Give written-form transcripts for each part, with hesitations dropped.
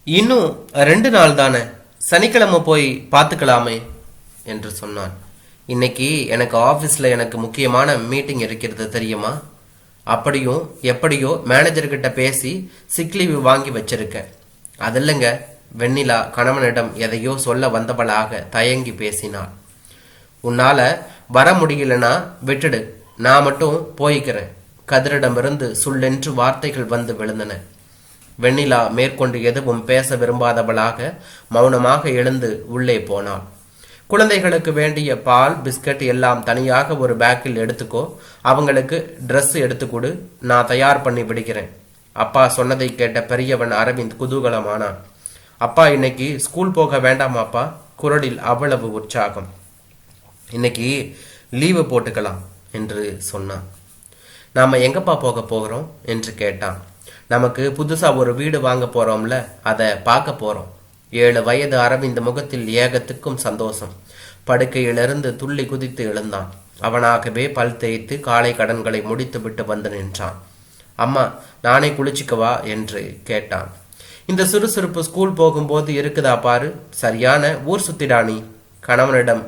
இன்னும் 2 நாள் தானே, சனிக்கிழமை போய் பார்த்துக்கலாமே என்று சொன்னான். இன்னைக்கு எனக்கு ஆஃபீஸில் எனக்கு முக்கியமான மீட்டிங் இருக்கிறது தெரியுமா? அப்படியும் எப்படியோ மேனேஜர்கிட்ட பேசி சிக் லீவு வாங்கி வச்சிருக்கேன். அது இல்லைங்க. வெண்ணிலா கணவனிடம் எதையோ சொல்ல வந்தவளாக தயங்கி பேசினாள். உன்னால வர முடியலனா விட்டுடு, நான் மட்டும் போய்க்கிறேன். கதிரிடமிருந்து சுள்ளென்று வார்த்தைகள் வந்து விழுந்தன. வெண்ணிலா மேற்கொண்டு எதுவும் பேச விரும்பாதவளாக மௌனமாக எழுந்து உள்ளே போனாள். குழந்தைகளுக்கு வேண்டிய பால் பிஸ்கட் எல்லாம் தனியாக ஒரு பேக்கில் எடுத்துக்கோ, அவங்களுக்கு ட்ரெஸ் எடுத்துக்கொடு, நான் தயார் பண்ணி விடுகிறேன். அப்பா சொன்னதை கேட்ட பெரியவன் அரவிந்த் குதூகலமானான். அப்பா இன்னைக்கு ஸ்கூல் போக வேண்டாமாப்பா? குரலில் அவ்வளவு உற்சாகம். இன்னைக்கு லீவு போட்டுக்கலாம் என்று சொன்னான். நாம எங்கப்பா போக போகிறோம் என்று கேட்டான். நமக்கு புதுசா ஒரு வீடு வாங்க போறோம்ல, அதை பார்க்க போறோம். 7 வயது அரவிந்த் முகத்தில் ஏகத்துக்கும் சந்தோஷம். படுக்கையிலிருந்து துள்ளி குதித்து எழுந்தான். அவனாகவே பல் தேய்த்து காலை கடன்களை முடித்து விட்டு வந்து நின்றான். அம்மா, நானே குளிச்சுக்கவா என்று கேட்டான். இந்த சுறுசுறுப்பு ஸ்கூல் போகும்போது இருக்குதா பாரு, சரியான ஊர் சுத்திடானி. கணவனிடம்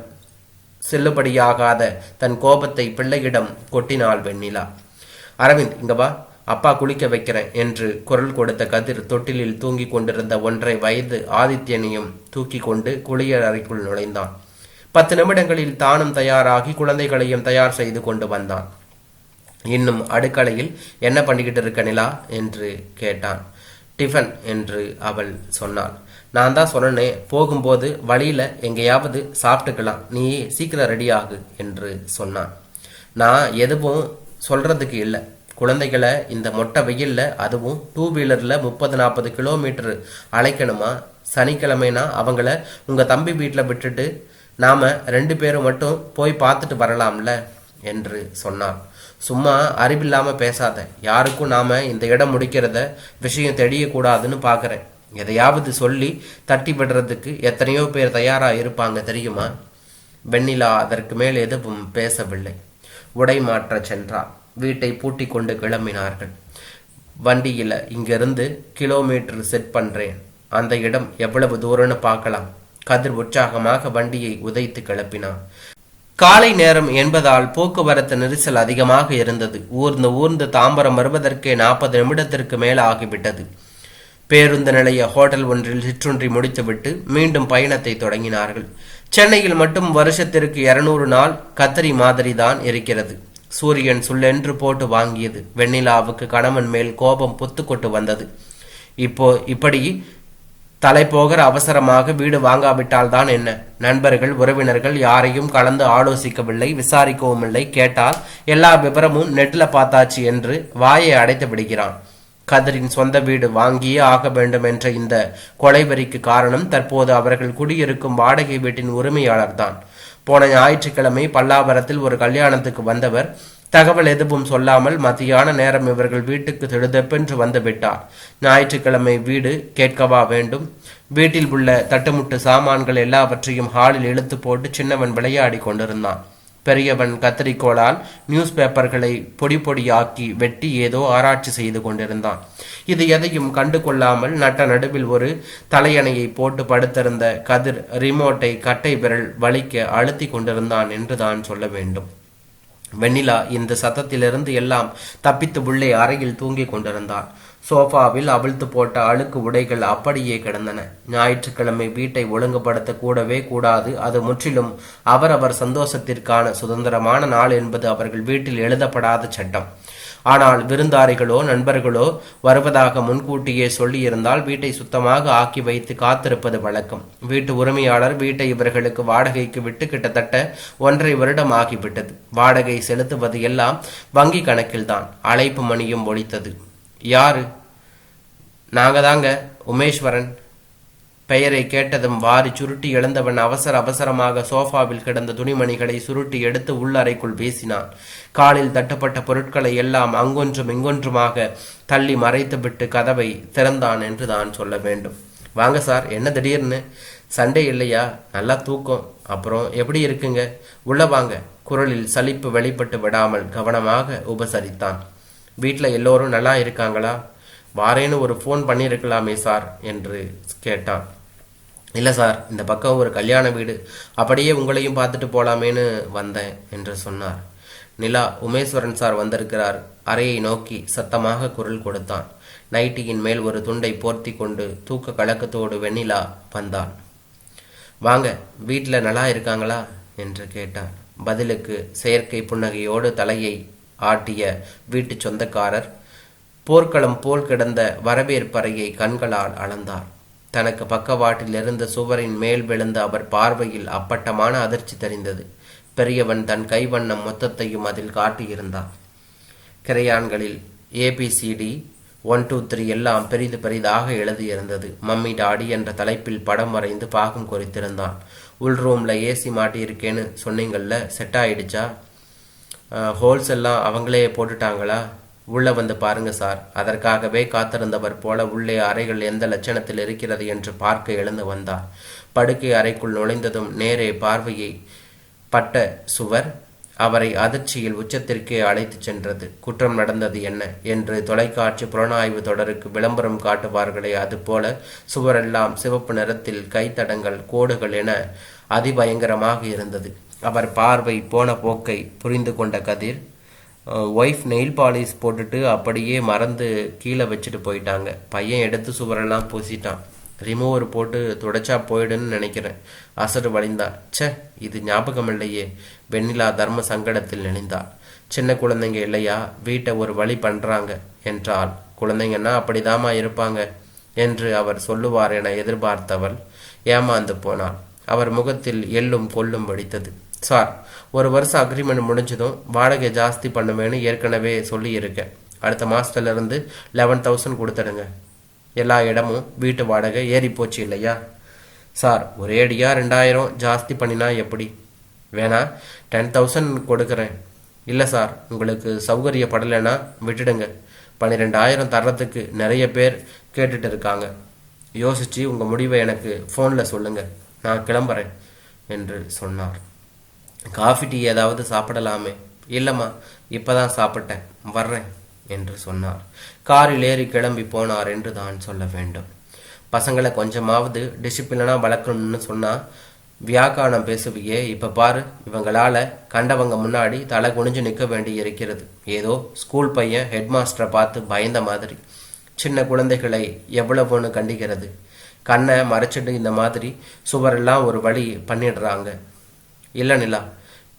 செல்லுபடியாகாத தன் கோபத்தை பிள்ளையிடம் கொட்டினாள் வெண்ணிலா. அரவிந்த், இங்க வா, அப்பா குளிக்க வைக்கிறேன் என்று குரல் கொடுத்த கதிர் தொட்டிலில் தூங்கி கொண்டிருந்த 1.5 வயது ஆதித்யனையும் தூக்கி கொண்டு குளியல் அறைக்குள் நுழைந்தான். 10 நிமிடங்களில் தானும் தயாராகி குழந்தைகளையும் தயார் செய்து கொண்டு வந்தான். இன்னும் அடுக்கலையில் என்ன பண்ணிக்கிட்டு இருக்க நிலா என்று கேட்டான். டிஃபன் என்று அவள் சொன்னாள். நான் தான் சொன்னேனே, போகும்போது வழியில எங்கேயாவது சாப்பிட்டுக்கலாம், நீ சீக்கிரம் ரெடியாகு என்று சொன்னான். நான் எதுவும் சொல்றதுக்கு இல்லை. குழந்தைகளை இந்த மொட்டை வெயில்ல, அதுவும் 2 வீலர்ல 30-40 கிலோமீட்டர் அழைக்கணுமா? சனிக்கிழமைனா அவங்கள உங்க தம்பி வீட்டில் விட்டுட்டு நாம 2 பேரும் மட்டும் போய் பார்த்துட்டு வரலாம்ல என்று சொன்னான். சும்மா அறிவில்லாம பேசாத. யாருக்கும் நாம இந்த இடம் முடிக்கிறத விஷயம் தெரியக்கூடாதுன்னு பாக்குறேன். எதையாவது சொல்லி தட்டி விடுறதுக்கு எத்தனையோ பேர் தயாரா இருப்பாங்க தெரியுமா? வெண்ணிலா அதற்கு மேல் எதுவும் பேசவில்லை. உடை மாற்ற சென்றார். வீட்டை பூட்டி கொண்டு கிளம்பினார்கள். வண்டியில இங்கிருந்து கிலோமீட்டர் செட் பண்றேன், அந்த இடம் எவ்வளவு தூரம்னு பார்க்கலாம். கதிர் உற்சாகமாக வண்டியை உதைத்து கிளப்பினான். காலை நேரம் என்பதால் போக்குவரத்து நெரிசல் அதிகமாக இருந்தது. ஊர்ந்து தாம்பரம் வருவதற்கே 40 நிமிடத்திற்கு மேல ஆகிவிட்டது. பேருந்து நிலைய ஹோட்டல் ஒன்றில் சிற்றுண்டி முடித்துவிட்டு மீண்டும் பயணத்தை தொடங்கினார்கள். சென்னையில் மட்டும் வருஷத்திற்கு 200 நாள் கத்தரி மாதிரி தான் இருக்கிறது. சூரியன் சுள்ளென்று போட்டு வாங்கியது. வெண்ணிலாவுக்கு கணவன் மேல் கோபம் பொத்துக்கொண்டு வந்தது. இப்படி தலை போகிற அவசரமாக வீடு வாங்காவிட்டால் தான் என்ன? நண்பர்கள் உறவினர்கள் யாரையும் கலந்து ஆலோசிக்கவில்லை, விசாரிக்கவும் இல்லை. கேட்டால் எல்லா விவரமும் நெட்ல பார்த்தாச்சு என்று வாயை அடைத்து விடுகிறான். கதிரின் சொந்த வீடு வாங்கியே ஆக வேண்டும் என்ற இந்த கொலைவெறிக்கு காரணம் தற்போது அவர்கள் குடியிருக்கும் வாடகை வீட்டின் உரிமையாளர் தான். போன ஞாயிற்றுக்கிழமை பல்லாவரத்தில் ஒரு கல்யாணத்துக்கு வந்தவர் தகவல் எதுவும் சொல்லாமல் மத்தியான நேரம் இவர்கள் வீட்டுக்கு திடுதெப்பென்று வந்து விட்டார். ஞாயிற்றுக்கிழமை வீடு கேட்கவா வேண்டும்? வீட்டில் உள்ள தட்டுமுட்டு சாமான்கள் எல்லாவற்றையும் ஹாலில் இழுத்து போட்டு சின்னவன் விளையாடி கொண்டிருந்தான். பெரியவன் கத்தரிக்கோளால் நியூஸ் பேப்பர்களை பொடி பொடியாக்கி வெட்டி ஏதோ ஆராய்ச்சி செய்து கொண்டிருந்தான். இது எதையும் கண்டு கொள்ளாமல் நட்ட நடுவில் ஒரு தலையணையை போட்டு படுத்திருந்த கதிர் ரிமோட்டை கட்டை விரல் வலிக்க அழுத்தி கொண்டிருந்தான் என்று தான் சொல்ல வேண்டும். வெண்ணிலா இந்த சத்தத்திலிருந்து எல்லாம் தப்பித்து உள்ளே அறையில் தூங்கி கொண்டிருந்தாள். சோஃபாவில் அவிழ்த்து போட்ட அழுக்கு உடைகள் அப்படியே கிடந்தன. ஞாயிற்றுக்கிழமை வீட்டை ஒழுங்குபடுத்த கூடவே கூடாது. அது முற்றிலும் அவரவர் சந்தோஷத்திற்கான சுதந்திரமான நாள் என்பது அவர்கள் வீட்டில் எழுதப்படாத சட்டம். ஆனால் விருந்தாரிகளோ நண்பர்களோ வருவதாக முன்கூட்டியே சொல்லியிருந்தால் வீட்டை சுத்தமாக ஆக்கி வைத்து காத்திருப்பது வழக்கம். வீட்டு உரிமையாளர் வீட்டை இவர்களுக்கு வாடகைக்கு விட்டு கிட்டத்தட்ட 1.5 வருடம் ஆகிவிட்டது. வாடகை செலுத்துவது எல்லாம் வங்கி கணக்கில்தான். அழைப்பு மணியும் ஒலித்தது. யாரு? நாங்க தாங்க, உமேஸ்வரன். பெயரை கேட்டதும் வாரி சுருட்டி எழுந்தவன் அவசரமாக சோஃபாவில் கிடந்த துணிமணிகளை சுருட்டி எடுத்து உள்ளறைக்குள் வீசினான். காலில் தட்டுப்பட்ட பொருட்களை எல்லாம் அங்கொன்றும் இங்கொன்றுமாக தள்ளி மறைத்துவிட்டு கதவை திறந்தான் என்று தான் சொல்ல வேண்டும். வாங்க சார், என்ன திடீர்னு? சண்டே இல்லையா? நல்லா தூக்கம். அப்புறம் எப்படி இருக்குங்க? உள்ள வாங்க. குரலில் சலிப்பு வெளிப்பட்டு விடாமல் கவனமாக உபசரித்தான். வீட்டில் எல்லோரும் நல்லா இருக்காங்களா? வாரேன்னு ஒரு ஃபோன் பண்ணியிருக்கலாமே சார் என்று கேட்டான். இல்லை சார், இந்த பக்கம் ஒரு கல்யாண வீடு, அப்படியே உங்களையும் பார்த்துட்டு போலாமேன்னு வந்தேன் என்று சொன்னார். நிலா, உமேஸ்வரன் சார் வந்திருக்கிறார். அறையை நோக்கி சத்தமாக குரல் கொடுத்தான். நைட்டியின் மேல் ஒரு துண்டை போர்த்தி கொண்டு தூக்க கலக்கத்தோடு வெண்ணிலா வந்தான். வாங்க, வீட்டில் நல்லா இருக்காங்களா என்று கேட்டான். பதிலுக்கு செயற்கை புன்னகையோடு தலையை ஆட்டிய வீட்டு சொந்தக்காரர் போர்க்களம் போல் கிடந்த வரவேற்பறையை கண்களால் அளந்தார். தனக்கு பக்கவாட்டில் இருந்த சுவரின் மேல் விழுந்த அவர் பார்வையில் அப்பட்டமான அதிர்ச்சி தெரிந்தது. பெரியவன் தன் கைவண்ணம் மொத்தத்தையும் அதில் காட்டியிருந்தான். கிரையான்களில் ABCD 1 2 3 எல்லாம் பெரிது பெரிதாக எழுதியிருந்தது. மம்மி டாடி என்ற தலைப்பில் படம் வரைந்து பாகம் குறித்திருந்தான். உள் ரூம்ல ஏசி மாட்டியிருக்கேன்னு சொன்னீங்கள்ல, செட் ஆயிடுச்சா? ஹோல்ஸ் எல்லாம் அவங்களே போட்டுட்டாங்களா? உள்ள வந்து பாருங்க சார். அதற்காகவே காத்திருந்தவர் போல உள்ளே அறைகள் எந்த லட்சணத்தில் இருக்கிறது என்று பார்க்க எழுந்து வந்தார். படுக்கை அறைக்குள் நுழைந்ததும் நேரே பார்வையை பட்ட சுவர் அவரை அதிர்ச்சியில் உச்சத்திற்கே அழைத்துச் சென்றது. குற்றம் நடந்தது என்ன என்று தொலைக்காட்சி புலனாய்வு தொடருக்கு விளம்பரம் காட்டுவார்களே, அதுபோல சுவரெல்லாம் சிவப்பு நிறத்தில் கைத்தடங்கள், கோடுகள் என அதிபயங்கரமாக இருந்தது. அவர் பார்வை போன போக்கை புரிந்து கொண்ட கதிர், ஒய்ஃப் நெயில் பாலிஷ் போட்டுட்டு அப்படியே மறந்து கீழே வச்சுட்டு போயிட்டாங்க. பையன் எடுத்து சுவரெல்லாம் பூசிட்டான். ரிமூவர் போட்டு துடைச்சா போயிடுன்னு நினைக்கிறேன். அசடு வழிந்தார். ச்சே, இது ஞாபகம் இல்லையே. வெண்ணிலா தர்ம சங்கடத்தில் நினைந்தாள். சின்ன குழந்தைங்க இல்லையா, வீட்டை ஒரு வழி பண்றாங்க என்றால், குழந்தைங்கன்னா அப்படிதாமா இருப்பாங்க என்று அவர் சொல்லுவார் என எதிர்பார்த்தவள் ஏமாந்து போனாள். அவர் முகத்தில் எள்ளும் கொள்ளும் வெடித்தது. சார், ஒரு வருஷம் அக்ரிமெண்ட் முடிஞ்சதும் வாடகை ஜாஸ்தி பண்ணுவேன்னு ஏற்கனவே சொல்லியிருக்கேன். அடுத்த மாதத்துலேருந்து 11,000 கொடுத்துடுங்க. எல்லா இடமும் வீட்டு வாடகை ஏறி போச்சு இல்லையா? சார், ஒரேடியாக 2,000 ஜாஸ்தி பண்ணினா எப்படி? வேணா 10,000 கொடுக்குறேன். இல்லை சார், உங்களுக்கு சௌகரியப்படலைன்னா விட்டுடுங்க. 12,000 தர்றதுக்கு நிறைய பேர் கேட்டுட்டு இருக்காங்க. யோசிச்சு உங்கள் முடிவை எனக்கு ஃபோனில் சொல்லுங்கள். நான் கிளம்புறேன் என்று சொன்னார். காஃபி டீ ஏதாவது சாப்பிடலாமே? இல்லைம்மா, இப்போதான் சாப்பிட்டேன், வர்றேன் என்று சொன்னார். காரில் ஏறி கிளம்பி போனார் என்று தான் சொல்ல வேண்டும். பசங்களை கொஞ்சமாவது டிசிப்ளினாக வளர்க்கணும்னு சொன்னால் வியாக்கானம் பேசுவியே, இப்போ பாரு, இவங்களால கண்டவங்க முன்னாடி தலை குனிஞ்சு நிற்க வேண்டி இருக்கிறது. ஏதோ ஸ்கூல் பையன் ஹெட் மாஸ்டரை பார்த்து பயந்த மாதிரி. சின்ன குழந்தைகளை எவ்வளவுன்னு கண்டிக்கிறது. கண்ணை மறைச்சிட்டு இந்த மாதிரி சுவரெல்லாம் ஒரு வழி பண்ணிடுறாங்க. இல்லை நிலா,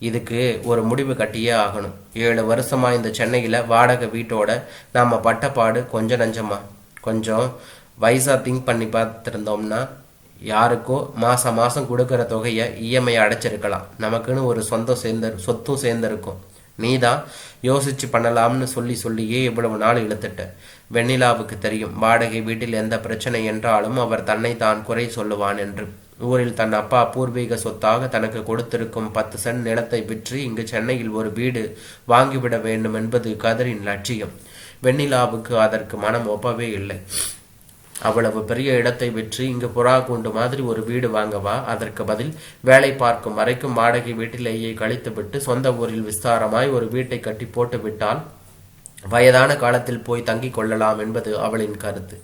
இதுக்கு ஒரு முடிவு கட்டியே ஆகணும். 7 வருஷமா இந்த சென்னையில் வாடகை வீட்டோட நாம் பட்டப்பாடு கொஞ்சம் நஞ்சமா. கொஞ்சம் வயசாக திங்க் பண்ணி பார்த்துருந்தோம்னா யாருக்கோ மாதம் மாதம் கொடுக்குற தொகையை EMI அடைச்சிருக்கலாம். நமக்குன்னு ஒரு சொத்தும் சேர்ந்துருக்கும். நீ தான் யோசிச்சு பண்ணலாம்னு சொல்லியே இவ்வளவு நாள் இழுத்துட்ட. வெண்ணிலாவுக்கு தெரியும், வாடகை வீட்டில் எந்த பிரச்சனை என்றாலும் அவர் தன்னை தான் குறை சொல்லுவான் என்று. ஊரில் தன் அப்பா பூர்வீக சொத்தாக தனக்கு கொடுத்திருக்கும் 10 சென்ட் நிலத்தை விற்று இங்கு சென்னையில் ஒரு வீடு வாங்கிவிட வேண்டும் என்பது கதிரின் லட்சியம். வெண்ணிலாவுக்கு அதற்கு மனம் ஒப்பவே இல்லை. அவ்வளவு பெரிய இடத்தை விற்று இங்கு புறா கூண்டு மாதிரி ஒரு வீடு வாங்கவா? அதற்கு பதில் வேலை பார்க்கும் வரைக்கும் வாடகை வீட்டிலேயே கழித்துவிட்டு சொந்த ஊரில் விஸ்தாரமாய் ஒரு வீட்டை கட்டி போட்டு விட்டால் வயதான காலத்தில் போய் தங்கிக் கொள்ளலாம் என்பது அவளின் கருத்து.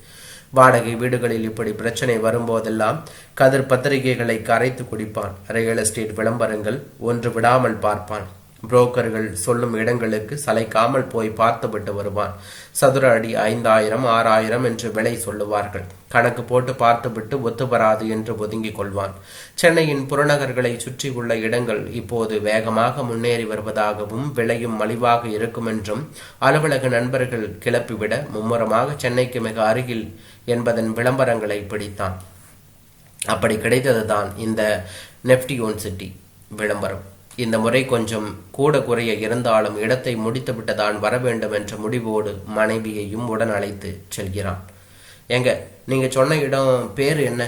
வாடகை வீடுகளில் இப்படி பிரச்சனை வரும்போதெல்லாம் கதிர் பத்திரிகைகளை கரைத்து குடிப்பான். ரியல் எஸ்டேட் விளம்பரங்கள் ஒன்று விடாமல் பார்ப்பான். புரோக்கர்கள் சொல்லும் இடங்களுக்கு சளைக்காமல் போய் பார்த்துவிட்டு வருவான். சதுர அடி 5,000 6,000 என்று விலை சொல்லுவார்கள். கணக்கு போட்டு பார்த்துவிட்டு ஒத்து வராது என்று ஒதுங்கிக் கொள்வான். சென்னையின் புறநகர்களை சுற்றி உள்ள இடங்கள் இப்போது வேகமாக முன்னேறி வருவதாகவும் விலையும் மலிவாக இருக்கும் என்றும் அலுவலக நண்பர்கள் கிளப்பிவிட மும்முரமாக சென்னைக்கு மிக அருகில் என்பதன் விளம்பரங்களை பிடித்தான். அப்படி கிடைத்ததுதான் இந்த நெப்டியூன் சிட்டி விளம்பரம். இந்த முறை கொஞ்சம் கூட குறைய இருந்தாலும் இடத்தை முடித்துவிட்டுதான் வர வேண்டும் என்ற முடிவோடு மனைவியையும் உடன் அழைத்து செல்கிறான். எங்க நீங்க சொன்ன இடம் பேர் என்ன?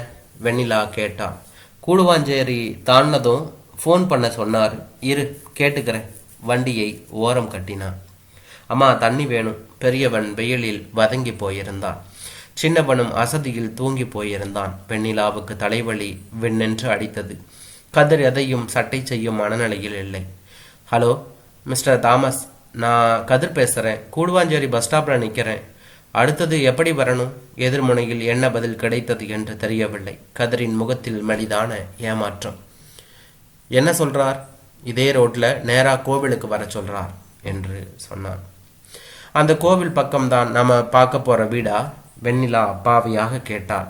வெண்ணிலா கேட்டான். கூடுவாஞ்சேரி தாண்டதும் ஃபோன் பண்ண சொன்னார். இரு கேட்டுக்கிறேன். வண்டியை ஓரம் கட்டினான். அம்மா, தண்ணி வேணும். பெரியவன் வெயிலில் வதங்கி போயிருந்தான். சின்னவனும் அசதியில் தூங்கி போயிருந்தான். வெண்ணிலாவுக்கு தலைவலி வெண்ணென்று அடித்தது. கதிர் எதையும் சட்டை செய்யும் மனநிலையில் இல்லை. ஹலோ மிஸ்டர் தாமஸ், நான் கதிர் பேசுகிறேன். கூடுவாஞ்சேரி பஸ் ஸ்டாப்பில் நிற்கிறேன். அடுத்தது எப்படி வரணும்? எதிர்முனையில் என்ன பதில் கிடைத்தது என்று தெரியவில்லை. கதிரின் முகத்தில் மெலிதான ஏமாற்றம். என்ன சொல்றார்? இதே ரோட்ல நேரா கோவிலுக்கு வர சொல்றார் என்று சொன்னான். அந்த கோவில் பக்கம்தான் நம்ம பார்க்க போற வீடா? வெண்ணிலா அப்பாவியாக கேட்டாள்.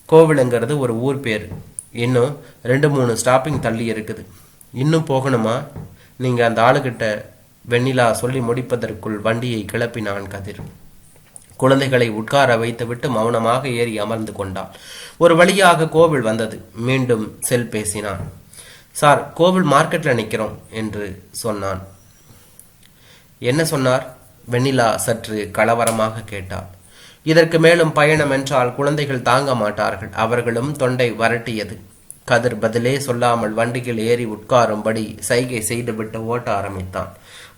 கோவிலுங்கிறது ஒரு ஊர் பேர். இன்னும் 2-3 ஸ்டாப்பிங் தள்ளி இருக்குது. இன்னும் போகணுமா? நீங்க அந்த ஆளுகிட்ட. வெண்ணிலா சொல்லி முடிப்பதற்குள் வண்டியை கிளப்பினான் கதிர். குழந்தைகளை உட்கார வைத்துவிட்டு மௌனமாக ஏறி அமர்ந்து கொண்டாள். ஒரு வழியாக கோவில் வந்தது. மீண்டும் செல் பேசினான். சார், கோவில் மார்க்கெட்ல நிற்கிறோம் என்று சொன்னான். என்ன சொன்னார்? வெண்ணிலா சற்று கலவரமாக கேட்டாள். இதற்கு மேலும் பயணம் என்றால் குழந்தைகள் தாங்க மாட்டார்கள். அவர்களும் தொண்டை வரட்டியது. கதிர் பதிலே சொல்லாமல் வண்டியில் ஏறி உட்காரும்படி சைகை செய்துவிட்டு ஓட்ட ஆரம்பித்தான்.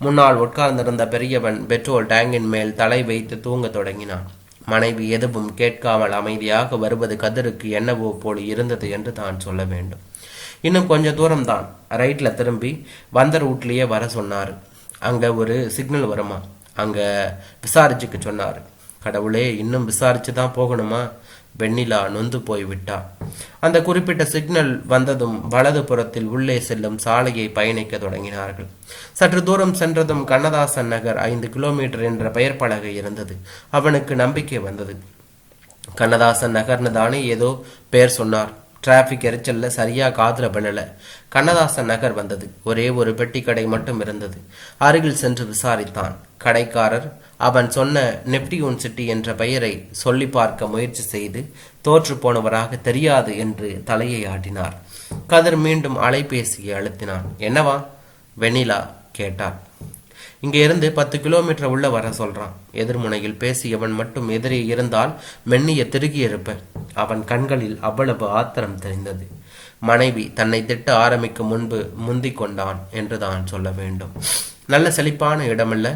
முன்னால் உட்கார்ந்திருந்த பெரியவன் பெட்ரோல் டேங்கின் மேல் தலை வைத்து தூங்க தொடங்கினான். மனைவி எதுவும் கேட்காமல் அமைதியாக வருவது கதிருக்கு என்னவோ போல் இருந்தது என்று தான் சொல்ல வேண்டும். இன்னும் கொஞ்சம் தூரம்தான். ரைட்ல திரும்பி வந்த ரூட்லேயே வர சொன்னார். அங்க ஒரு சிக்னல் வருமா, அங்க விசாரிச்சுக்க சொன்னார். கடவுளே, இன்னும் விசாரிச்சு தான் போகணுமா? வெண்ணிலா நொந்து போய்விட்டா. அந்த குறிப்பிட்ட சிக்னல் வந்ததும் வலது புறத்தில் உள்ளே செல்லும் சாலையை பயணிக்க தொடங்கினார்கள். சற்று தூரம் சென்றதும் கண்ணதாசன் நகர் 5 கிலோமீட்டர் என்ற பெயர் பலகை இருந்தது. அவனுக்கு நம்பிக்கை வந்தது. கண்ணதாசன் நகர்னு தானே ஏதோ பெயர் சொன்னார். டிராபிக் எரிச்சல்ல சரியா காதுல விழல. கண்ணதாசன் நகர் வந்தது. ஒரே ஒரு பெட்டி கடை மட்டும் இருந்தது. அருகில் சென்று விசாரித்தான். கடைக்காரர் அவன் சொன்ன நெப்டியூன் சிட்டி என்ற பெயரை சொல்லி பார்க்க முயற்சி செய்து தோற்று போனவராக தெரியாது என்று தலையை ஆட்டினார். கதிர் மீண்டும் அலைபேசியை அழுத்தினான். என்னவா? வெண்ணிலா கேட்டார். இங்க இருந்து 10 கிலோமீட்டர் உள்ள வர சொல்றான். எதிர்முனையில் பேசியவன் மட்டும் எதிரே இருந்தால் மென்னிய திருகி இருப்ப. அவன் கண்களில் அவ்வளவு ஆத்திரம் தெரிந்தது. மனைவி தன்னை திட்ட ஆரம்பிக்கும் முன்பு முந்திக் கொண்டான் என்று தான் சொல்ல வேண்டும். நல்ல செழிப்பான இடமல்ல,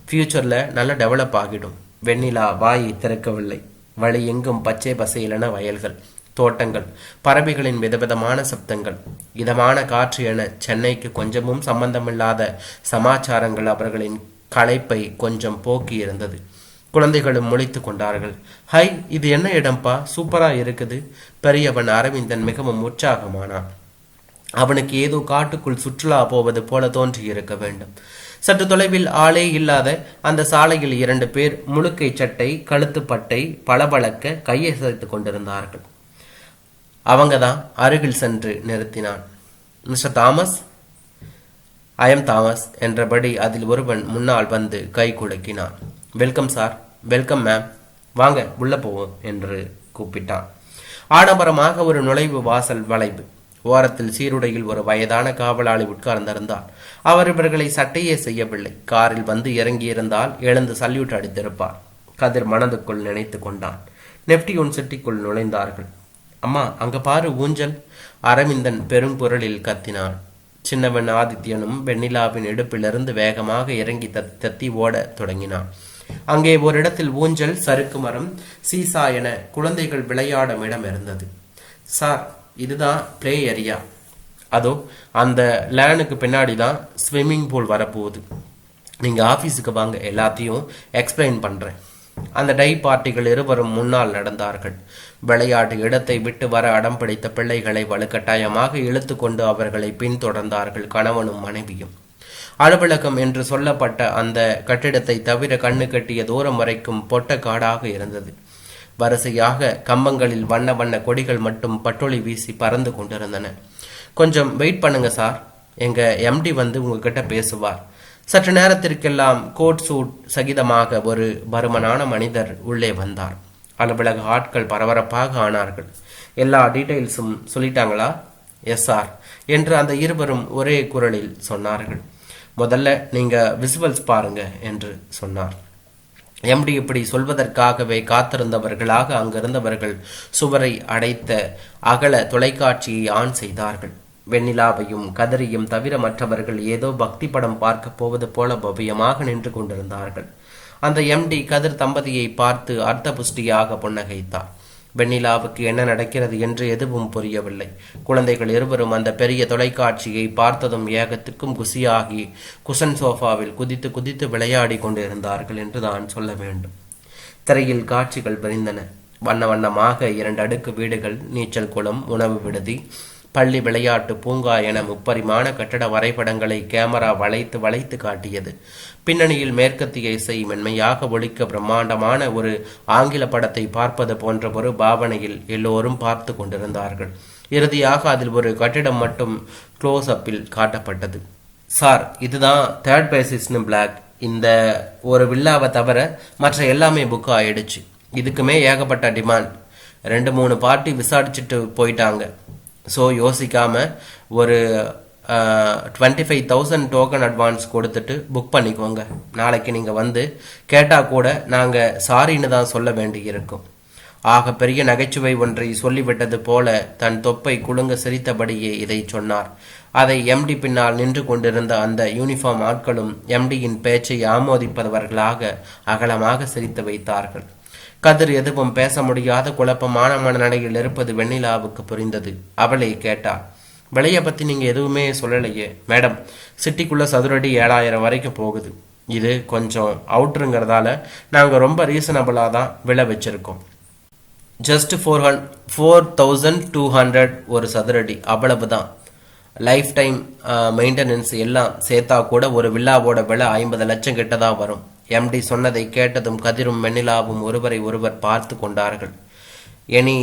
ஃபியூச்சர்ல நல்ல டெவலப் ஆகிடும். வெண்ணிலா வாயை திறக்கவில்லை. வழி எங்கும் பச்சை பசையிலன வயல்கள், தோட்டங்கள், பறவைகளின் விதவிதமான சப்தங்கள், இதமான காற்று என சென்னைக்கு கொஞ்சமும் சம்பந்தமில்லாத சமாச்சாரங்கள் அவர்களின் களைப்பை கொஞ்சம் போக்கி இருந்தது. குழந்தைகளும் முழித்து கொண்டார்கள். ஹை, இது என்ன இடம்பா, சூப்பரா இருக்குது. பெரியவன் அரவிந்தன் மிகவும் உற்சாகமானான். அவனுக்கு ஏதோ காட்டுக்குள் சுற்றுலா போவது போல தோன்றி இருக்க வேண்டும். சற்று தொலைவில் ஆளே இல்லாத அந்த சாலையில் 2 பேர் முழுக்கை சட்டை, கழுத்துப்பட்டை பளபளக்க கையை சேர்த்து கொண்டிருந்தார்கள். அவங்கதான். அருகில் சென்று நிறுத்தினான். Mister Thomas? I am Thomas என்றபடி அதில் ஒருவன் முன்னால் வந்து கை குலுக்கினான். Welcome sir. Welcome ma'am. வாங்க உள்ள போவோம் என்று கூப்பிட்டான். ஆடம்பரமாக ஒரு நுழைவு வாசல் வளைவு. ஓரத்தில் சீருடையில் ஒரு வயதான காவலாளி உட்கார்ந்திருந்தார். அவர் இவர்களை சட்டையே செய்யவில்லை. காரில் வந்து இறங்கியிருந்தால் எழுந்து சல்யூட் அடித்திருப்பார். கதிர் மனதுக்குள் நினைத்து கொண்டான். நெப்டியூன் சிட்டிக்குள் நுழைந்தார்கள். அம்மா, அங்க பாரு ஊஞ்சல். அரவிந்தன் பெருங்குரலில் கத்தினான். சின்னவன் ஆதித்யனும் வெண்ணிலாவின் இடுப்பிலிருந்து வேகமாக இறங்கி தத்தி ஓட தொடங்கினான். அங்கே ஒரு இடத்தில் ஊஞ்சல், சறுக்கு மரம், சீசா என குழந்தைகள் விளையாடும் இடம் இருந்தது. சார், இதுதான் பிளே ஏரியா. அதோ அந்த லேனுக்கு பின்னாடி தான் ஸ்விம்மிங் பூல் வரப்போகுது. நீங்க ஆபீஸுக்கு வாங்க, எல்லாத்தையும் எக்ஸ்பிளைன் பண்றேன். அந்த டை பார்ட்டிகள் இருவரும் முன்னால் நடந்தார்கள். விளையாட்டு இடத்தை விட்டு வர அடம் பிடித்த பிள்ளைகளை வலுக்கட்டாயமாக இழுத்து கொண்டு அவர்களை பின்தொடர்ந்தார்கள் கணவனும் மனைவியும். அலுவலகம் என்று சொல்லப்பட்ட அந்த கட்டிடத்தை தவிர கண்ணு கட்டிய தூரம் வரைக்கும் பொட்ட காடாக இருந்தது. வரிசையாக கம்பங்களில் வண்ண வண்ண கொடிகள் மட்டும் பட்டொளி வீசி பறந்து கொண்டிருந்தன. கொஞ்சம் வெயிட் பண்ணுங்க சார், எங்க எம்டி வந்து உங்ககிட்ட பேசுவார். சற்று நேரத்திற்கெல்லாம் கோட் சூட் சகிதமாக ஒரு பருமனான மனிதர் உள்ளே வந்தார். அலுவலக ஆட்கள் பரபரப்பாக ஆனார்கள். எல்லா டீட்டெயில்ஸும் சொல்லிட்டாங்களா? எஸ் சார் என்று அந்த இருவரும் ஒரே குரலில் சொன்னார்கள். முதல்ல நீங்க விசுவல்ஸ் பாருங்க என்று சொன்னார். எம்டி இப்படி சொல்வதற்காகவே காத்திருந்தவர்களாக அங்கிருந்தவர்கள் சுவரை அடைத்த அகல தொலைக்காட்சியை ஆன் செய்தார்கள். வெண்ணிலாவையும் கதிரையும் தவிர மற்றவர்கள் ஏதோ பக்தி படம் பார்க்க போவது போல பவ்யமாக நின்று கொண்டிருந்தார்கள். அந்த எம்டி கதிர் தம்பதியை பார்த்து அர்த்த புஷ்டியாக புன்னகைத்தார். வெண்ணிலாவுக்கு என்ன நடக்கிறது என்று எதுவும் புரியவில்லை. குழந்தைகள் இருவரும் அந்த பெரிய தொலைக்காட்சியை பார்த்ததும் ஏகத்துக்கும் குசியாகி குஷன் சோஃபாவில் குதித்து குதித்து விளையாடி கொண்டிருந்தார்கள் என்று தான் சொல்ல வேண்டும். திரையில் காட்சிகள் விரிந்தன. வண்ண வண்ணமாக 2 அடுக்கு வீடுகள், நீச்சல் குளம், உணவு விடுதி, பள்ளி, விளையாட்டு பூங்கா என 3 கட்டட வரைபடங்களை கேமரா வளைத்து வளைத்து காட்டியது. பின்னணியில் மேற்கத்திய இசை மென்மையாக ஒலிக்க பிரம்மாண்டமான ஒரு ஆங்கில படத்தை பார்ப்பது போன்ற ஒரு பாவனையில் எல்லோரும் பார்த்து கொண்டிருந்தார்கள். இறுதியாக அதில் ஒரு கட்டிடம் மட்டும் க்ளோஸ் அப்பில் காட்டப்பட்டது. சார், இதுதான் 3rd பேசிஸ்னு பிளாக். இந்த ஒரு வில்லாவை தவிர மற்ற எல்லாமே புக் ஆயிடுச்சு. இதுக்குமே ஏகப்பட்ட டிமாண்ட். 2-3 பார்ட்டி விசாரிச்சுட்டு போயிட்டாங்க. ஸோ யோசிக்காம ஒரு 25,000 டோக்கன் அட்வான்ஸ் கொடுத்துட்டு புக் பண்ணிக்கோங்க. நாளைக்கு நீங்கள் வந்து கேட்டால் கூட நாங்கள் சாரின்னு தான் சொல்ல வேண்டி இருக்கும். ஆக பெரிய நகைச்சுவை ஒன்றை சொல்லிவிட்டது போல தன் தொப்பை குலுங்க சிரித்தபடியே இதை சொன்னார். அதை எம்டி பின்னால் நின்று கொண்டிருந்த அந்த யூனிஃபார்ம் ஆட்களும் எம்டியின் பேச்சை ஆமோதிப்பவர்களாக அகலமாக சிரித்து வைத்தார்கள். கதிர் எதுவும் பேச முடியாத குழப்பமான மனநிலையில் இருப்பது வெண்ணிலாவுக்கு புரிந்தது. அவளை கேட்டாள், விலையை பற்றி நீங்கள் எதுவுமே சொல்லலையே மேடம். சிட்டிக்குள்ளே சதுரடி 7,000 வரைக்கும் போகுது. இது கொஞ்சம் அவுட்ருங்கிறதால நாங்கள் ரொம்ப ரீசனபிளாக தான் விலை வச்சுருக்கோம். ஜஸ்ட் 4,200 ஒரு சதுரடி, அவ்வளவு தான். லைஃப் டைம் மெயின்டெனன்ஸ் எல்லாம் சேர்த்தா கூட ஒரு வில்லாவோட விலை 50 லட்சம் கிட்ட தான் வரும். எம்டி சொன்னதை கேட்டதும் கதிரும் வெண்ணிலாவும் ஒருவரை ஒருவர் பார்த்து கொண்டார்கள். Any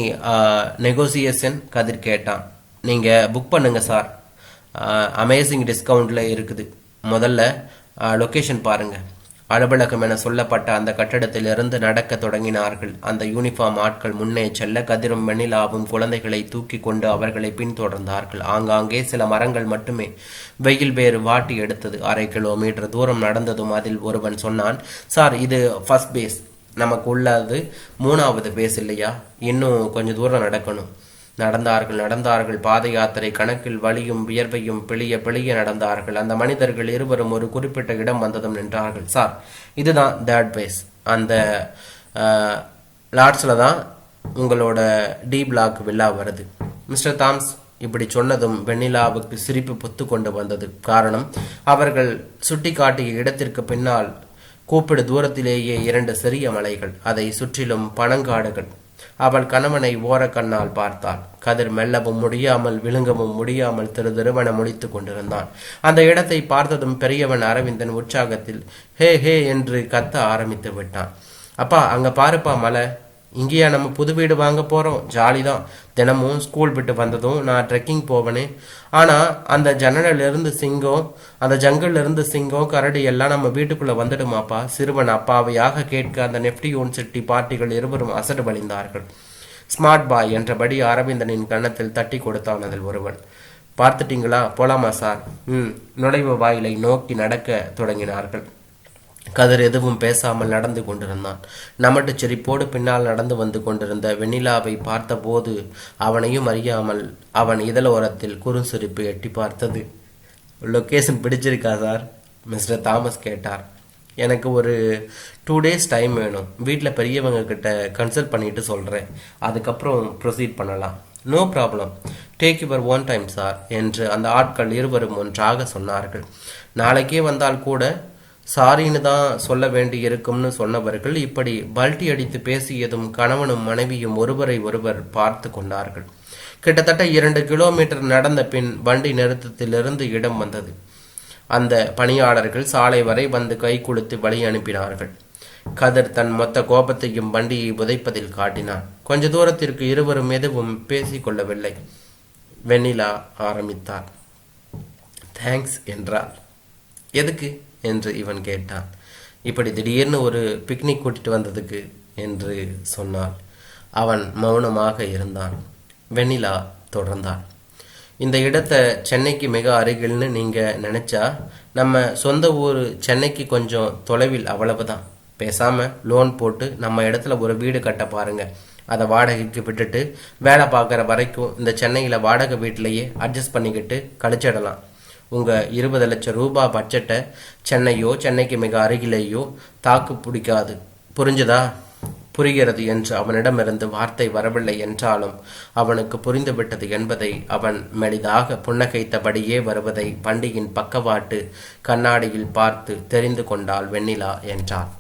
negotiation? கதிர் கேட்டான். நீங்கள் புக் பண்ணுங்க சார், அமேசிங் டிஸ்கவுண்டில் இருக்குது. முதல்ல லொக்கேஷன் பாருங்கள். அலுவலகம் என சொல்லப்பட்ட அந்த கட்டடத்திலிருந்து நடக்க தொடங்கினார்கள். அந்த யூனிஃபார்ம் ஆட்கள் முன்னே செல்ல கதிரும் வெண்ணிலாவும் குழந்தைகளை தூக்கி கொண்டு அவர்களை பின்தொடர்ந்தார்கள். ஆங்காங்கே சில மரங்கள் மட்டுமே. வெயில் வேறு வாட்டி எடுத்தது. 1/2 கிலோமீட்டர் தூரம் நடந்ததும் அதில் ஒருவன் சொன்னான், சார், இது ஃபர்ஸ்ட் பேஸ். நமக்கு உள்ளது 3வது பேஸ் இல்லையா? இன்னும் கொஞ்சம் தூரம் நடக்கணும். நடந்தார்கள். பாத யாத்திரை கணக்கில் வலியும் வியர்வையும் பிழிய நடந்தார்கள். அந்த மனிதர்கள் இருவரும் ஒரு குறிப்பிட்ட இடம் வந்ததும் நின்றார்கள். சார், இதுதான் 3rd பேஸ். அந்த லாட்ஸில் தான் உங்களோட டி பிளாக் வில்லா வருது. மிஸ்டர் தாம்ஸ் இப்படி சொன்னதும் வெண்ணிலாவுக்கு சிரிப்பு பொத்து கொண்டு வந்தது. காரணம், அவர்கள் சுட்டி காட்டிய இடத்திற்கு பின்னால் கூப்பிடு தூரத்திலேயே 2 சிறிய மலைகள், அதை சுற்றிலும் பனங்காடுகள். அவள் கணவனை ஓரக்கண்ணால் பார்த்தாள். கதிர் மெல்லவும் முடியாமல் விழுங்கவும் முடியாமல் திருவன முடித்து கொண்டிருந்தான். அந்த இடத்தை பார்த்ததும் பெரியவன் அரவிந்தன் உற்சாகத்தில் ஹே ஹே என்று கத்த ஆரம்பித்து விட்டான். அப்பா, அங்க பாருப்பா மலை. இங்கேயா நம்ம புது வீடு வாங்க போறோம்? ஜாலிதான். தினமும் ஸ்கூல் விட்டு வந்ததும் நான் ட்ரெக்கிங் போவனே. ஆனா அந்த ஜன்னலிருந்து சிங்கம், அந்த ஜங்கல்ல இருந்து சிங்கம், கரடி எல்லாம் நம்ம வீட்டுக்குள்ள வந்துடுமாப்பா? சிறுவன் அப்பாவையாக கேட்க அந்த நெப்டியூன் சிட்டி பார்ட்டிகள் இருவரும் அசடு வழிந்தார்கள். ஸ்மார்ட் பாய் என்றபடி அரவிந்தனின் கன்னத்தில் தட்டி கொடுத்தான் அதில் ஒருவன். பார்த்துட்டீங்களா? போலாமா சார்? நுழைவு வாயிலை நோக்கி நடக்க தொடங்கினார்கள். கதிர் எதுவும் பேசாமல் நடந்து கொண்டிருந்தான். நமட்டு சிரிப்போடு பின்னால் நடந்து வந்து கொண்டிருந்த வெண்ணிலாவை பார்த்தபோது அவனையும் அறியாமல் அவன் இதழோரத்தில் குறுசிரிப்பு எட்டி பார்த்தது. லொக்கேஷன் பிடிச்சிருக்கா சார்? மிஸ்டர் தாமஸ் கேட்டார். எனக்கு ஒரு 2 days டைம் வேணும். வீட்டில் பெரியவங்க கிட்ட கன்சல்ட் பண்ணிட்டு சொல்கிறேன். அதுக்கப்புறம் ப்ரொசீட் பண்ணலாம். No problem, take your own time sir என்று அந்த ஆட்கள் இருவரும் ஒன்றாக சொன்னார்கள். நாளைக்கே வந்தால் கூட சாரின்னு தான் சொல்ல வேண்டி இருக்கும்னு சொன்னவர்கள் இப்படி பல்ட்டி அடித்து பேசியதும் கணவனும் மனைவியும் ஒருவரை ஒருவர் பார்த்து கொண்டார்கள். கிட்டத்தட்ட 2 கிலோமீட்டர் நடந்த பின் வண்டி நிறுத்தத்திலிருந்து இடம் வந்தது. அந்த பணியாளர்கள் சாலை வரை வந்து கை கொடுத்து வழி அனுப்பினார்கள். கதிர் தன் மொத்த கோபத்தையும் வண்டியை உதைப்பதில் காட்டினான். கொஞ்ச தூரத்திற்கு இருவரும் எதுவும் பேசிக்கொள்ளவில்லை. வெண்ணிலா ஆரம்பித்தார். தேங்க்ஸ் என்றாள். எதுக்கு என்று இவன் கேட்டான். இப்படி திடீர்னு ஒரு பிக்னிக் கூட்டிட்டு வந்ததுக்கு என்று சொன்னாள். அவன் மௌனமாக இருந்தான். வெண்ணிலா தொடர்ந்தாள். இந்த இடத்தை சென்னைக்கு மிக அருகில்னு நீங்கள் நினச்சா நம்ம சொந்த ஊர் சென்னைக்கு கொஞ்சம் தொலைவில், அவ்வளவுதான். பேசாமல் லோன் போட்டு நம்ம இடத்துல ஒரு வீடு கட்ட பாருங்க. அதை வாடகைக்கு விட்டுட்டு வேலை பார்க்குற வரைக்கும் இந்த சென்னையில் வாடகை வீட்டிலையே அட்ஜஸ்ட் பண்ணிக்கிட்டு கழிச்சிடலாம். உங்கள் 20 லட்சம் ரூபாய் பட்ஜெட்டை சென்னையோ சென்னைக்கு மிக அருகிலேயோ தாக்கு பிடிக்காது. புரிஞ்சுதா? புரிகிறது என்று அவனிடமிருந்து வார்த்தை வரவில்லை என்றாலும் அவனுக்கு புரிந்துவிட்டது என்பதை அவன் மெலிதாக புன்னகைத்தபடியே வருவதை வண்டியின் பக்கவாட்டு கண்ணாடியில் பார்த்து தெரிந்து கொண்டாள் வெண்ணிலா என்றாள்.